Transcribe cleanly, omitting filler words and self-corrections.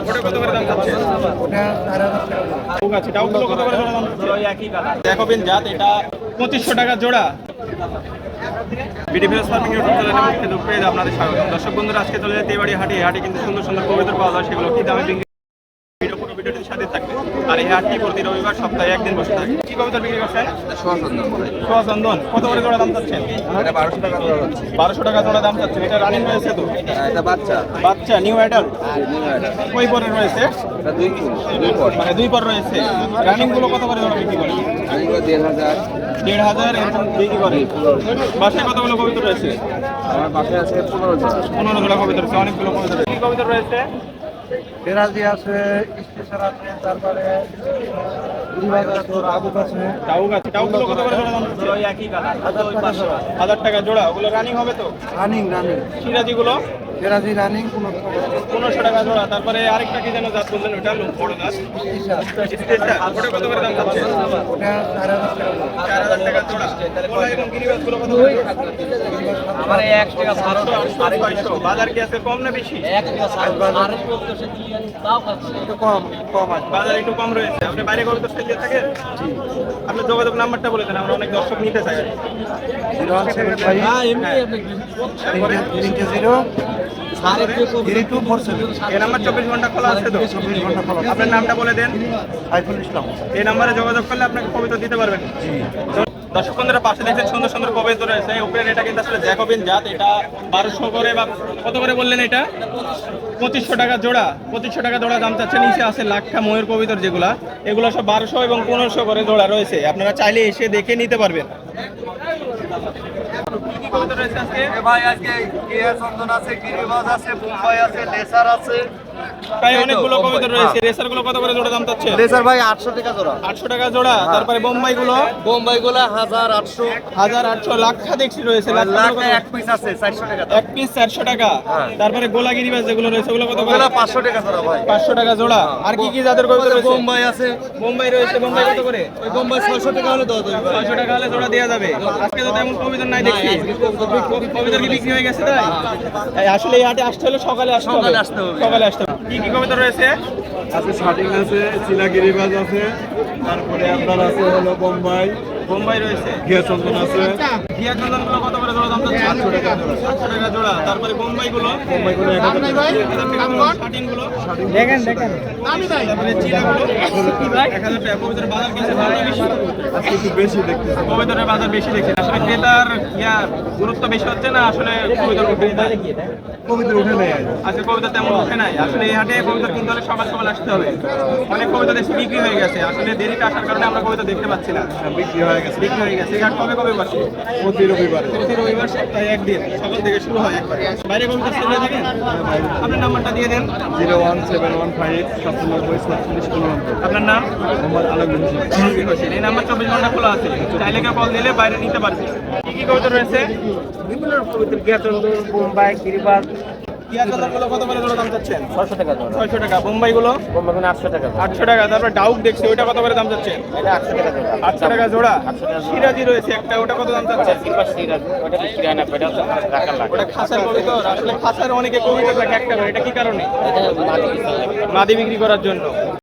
ওটা কত করে দাম যাচ্ছে? ওটা 4000 টাকা। ঠিক আছে, ডাউগুলো কত করে দাম যাচ্ছে? ওই একই কালার। দেখাবেন জাত এটা 2500 টাকা জোড়া। বিডি ফিরোজ ফার্মিং ইউটিউব চ্যানেলে মুখে দুঃখ পেয়ে আপনাদের স্বাগত। দর্শক বন্ধুরা, আজকে চলে যাচ্ছে এবারে হাটে। হাটে কিন্তু সুন্দর সুন্দর কবুতর পাওয়া যায়, সেগুলো কি দামে বিক্রি ভিডিওটির সাথে থাকবে। আর এই হাটটি প্রতি রবিবার সপ্তাহে একদিন বসে থাকে। কি কবুতর বিক্রি করছেন? সোয়াচন্দন। কত করে জোড়া দাম চাচ্ছেন? এটা 1200 টাকা জোড়া হচ্ছে। 1200 টাকা জোড়া দাম চাচ্ছেন। এটা রানিং রয়েছে তো? এটা বাচ্চা। বাচ্চা নিউ অ্যাডাল্ট। কই পরে রয়েছে? এটা দুই পর। মানে দুই পর রয়েছে। রানিং গুলো কত করে জোড়া বিক্রি করেন? আর এগুলো 1500। 1500 এরকম বিক্রি করে। বাসায় কতগুলো কবুতর রয়েছে? আমার পাশে আছে 15 জোড়া। 15 জোড়া কবুতর রয়েছে, অনেকগুলো কবুতর রয়েছে। কি কবুতর রয়েছে? বেরাজি আছে, স্পেশাল আছে, তারপরে দুর্বাগ আছে, আবুক আছে। টাউক আছে। টাউকগুলো কত করে জোড়া দাম চাচ্ছেন? ওই একই কালার। 1000 টাকা জোড়া। ওগুলো রানিং হবে তো? রানিং। সিরাজিগুলো বেরাজি রানিং 1500 টাকা জোড়া। তারপরে আরেকটা কি যেন জাত বললেন, ওটা বড় জাত স্পেশাল। ওটা কত করে দাম চাচ্ছেন? ওটা 4000 টাকা। 4000 টাকা জোড়া। ওগুলো এবং গিরিবাজগুলো কত করে? আমার 1 টাকা 600। বাজার কি আছে কম না বেশি? 1 টাকা 60 একটু কম আছে। বাজার একটু কম রয়েছে। আপনি বাইরে কবুতর সেল দিয়ে থাকেন? আপনার যোগাযোগ নাম্বারটা বলে দেন, আমরা অনেক দর্শক নিতে চাই। 017 3247। এই নাম্বার 24 ঘন্টা খোলা আছে তো? 24 ঘন্টা খোলা। আপনার নামটা বলে দেন। সাইফুল ইসলাম। এই নাম্বারে যোগাযোগ করলে আপনাকে কবিতা দিতে পারবেন। দর্শক বন্ধুরা, পাশে দেখছেন সুন্দর সুন্দর কবিতা রয়েছে। উপরের এটা কিন্তু আসলে জ্যাকবিন জাত। এটা 1200 করে বা কত করে বললেন? এটা 2500 টাকা জোড়া। 2500 টাকা জোড়া দাম চাচ্ছে। নিচে আছে লাক্ষা ময়ূর কবিতর, যেগুলা এগুলো সব 1200 এবং 1500 করে জোড়া রয়েছে। আপনারা চাইলে এসে দেখে নিতে পারবেন। কি কবিতা রয়েছে আজকে? ভাই আজকে গিয়া চন্দন আছে, গিরিবাজ আছে, বোম্বাই আছে, লেসার আছে। প্রায় অনেকগুলো কবিতা রয়েছে। রেসার গুলো কত করে জোড়া দাম চাচ্ছে? লেসার ভাই 800 টাকা জোড়া। 800 টাকা জোড়া। তারপরে বোম্বাই গুলো? বোম্বাই গুলা 1800। 1800। লাক্ষা দেখছি রয়েছে। লাখে এক পিস আছে 400 টাকা। এক পিস 400 টাকা। তারপরে গোলাগিরি বাস যেগুলো রয়েছে ওগুলো কত করে? ওগুলা 500 টাকা জোড়া ভাই। 500 টাকা জোড়া। আর কি কি জাতের কবিতা রয়েছে? বোম্বাই আছে। বোম্বাই রয়েছে। বোম্বাই কত করে? ওই বোম্বাই 600 টাকা হলে দাও ভাই। 600 টাকা হলে জোড়া দেওয়া যাবে। আজকে তো তেমন কবিতা নাই দেখছি। কবিতা কি বিক্রি হয়ে গেছে তাই? এই আসলে এই হাটে আসতে হলে সকালে আসতে হবে। সকালে আসতে হবে। কি কি কবিতা রয়েছে? আছে শাটিং আছে, চীনা গিরিবাজ আছে, তারপরে আপনার আছে হলো বোম্বাই, বোম্বাই রয়েছে। ঘিয়া চন্দন আছে। ঘিয়া চন্দনগুলো কত করে জোড়া দাম চাচ্ছে? 800 টাকা জোড়া। 800 টাকা জোড়া। তারপরে বোম্বাইগুলো? বোম্বাইগুলো 1000 টাকা। শাটিনগুলো? দেখেন। তারপরে চীনাগুলো? 1000 টাকা। কবিতার বাজার কিছু ভালো বেশি? আজকে একটু বেশি দেখতেছি। কবিতার বাজার বেশি দেখছেন। আসলে ক্রেতার গুরুত্ব বেশি হচ্ছে না আসলে কবিতার উঠে নাই? কবিতা উঠে নেই আজ। আজকে কবিতা তেমন উঠে নাই। আসলে এই হাটে কবিতা কিনতে হলে সকাল সকাল আসতে হবে। অনেক কবিতা দেশে বিক্রি হয়ে গেছে। আসলে দেরিতে আসার কারণে আমরা কবিতা দেখতে পাচ্ছি না। বিক্রি হয়ে গেছে বিক্রি হয়ে গেছে। এই হাট কবে বসে? প্রতি রবিবারে। প্রতি রবিবার সপ্তাহে একদিন সকাল থেকে শুরু হয় একবার। বাইরে কবিতা সেলে থাকেন? আপনার নাম্বারটা দিয়ে দেন। 01715 97 47 99। আপনার নাম? মোহাম্মদ আলমগীর হোসেন। আলমগীর হোসেন। এই নাম্বার 24 ঘন্টা খোলা আছে। চাইলে কেউ কল দিলে বাইরে নিতে পারবে। কি কি কবিতা রয়েছে? বিভিন্ন কবিতা গিয়া চন্দন, বোম্বাই, গিরিবাজ। কিয়া চন্দনগুলো কত করে জোড়া দাম চাচ্ছেন? 600 টাকা জোড়া। 600 টাকা। বোম্বাইগুলো? বোম্বাই 800 টাকা। 800 টাকা। তারপর ডাউক দেখছি, ওইটা কত করে দাম চাচ্ছেন? এটা 800 টাকা জোড়া। 800 টাকা জোড়া। 800 টাকা জোড়া। সিরাজি রয়েছে একটা, ওটা কত দাম চাচ্ছেন? সিলভার সিরাজ ওটা বিক্রি হয় না, এটা রাখার লাগে। ওটা খাসার কবিতর। আসলে খাসার অনেকে কবিতর রাখে একটা করে, এটা কি কারণে? এটা মাটি পিছন লাগে। মাদি বিক্রি করার জন্য।